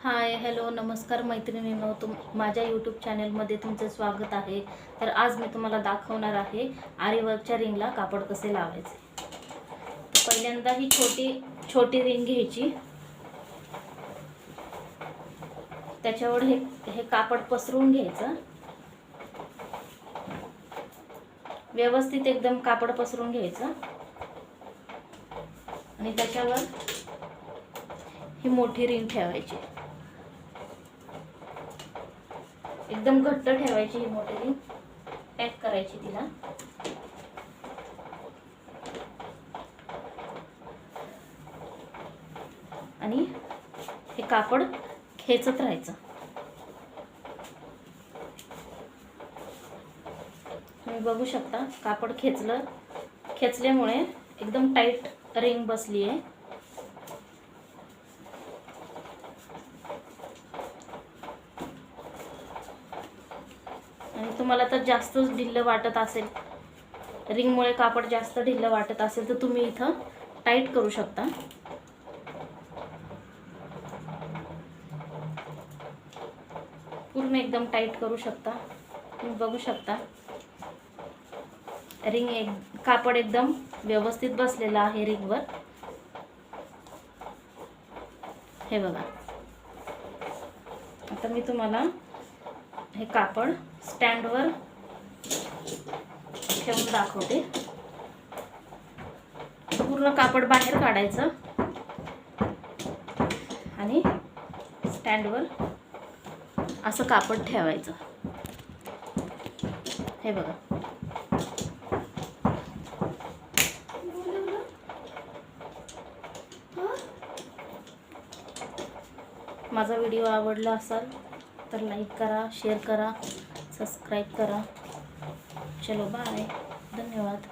Hi hello नमस्कार मैत्रिणींनो, माझ्या यूट्यूब चॅनलमध्ये तुमचं स्वागत आहे। तर आज मी तुम्हाला दाखवणार आहे आरी वर्कच्या रिंगला कापड कसे लावायचे। पहिल्यांदा ही छोटी रिंग घ्यायची, त्याच्यावर हे कापड पसरवून घ्यायचं, व्यवस्थित एकदम कापड पसरवून घ्यायचं आणि त्याच्यावर ही मोठी रिंग ठेवायची, एकदम घट्ट ठेवायची। ही मोठी रिंग पॅक करायची तिला आणि हे कापड खेचत राहायचं। तुम्ही बघू शकता कापड खेचल्यामुळे एकदम टाईट रिंग बसली आहे। आणि तुम्हाला तर जास्तच ढिल्लं वाटत असेल, रिंगमुळे कापड जास्त ढिल्लं वाटत असेल तर तुम्ही इथं टाईट करू शकता। पूर्ण एकदम टाईट करू शकता। तुम्ही बघू शकता कापड एकदम व्यवस्थित बसलेलं आहे रिंगवर। हे बघा, आता मी तुम्हाला हे कापड स्टँडवर ठेवून दाखवते। पूर्ण कापड बाहेर काढायचं आणि स्टँडवर असं कापड ठेवायचं। हे बघा, माझा व्हिडिओ आवडला असेल तर लाईक करा, शेअर करा, सबस्क्राईब करा। चलो बाय, धन्यवाद।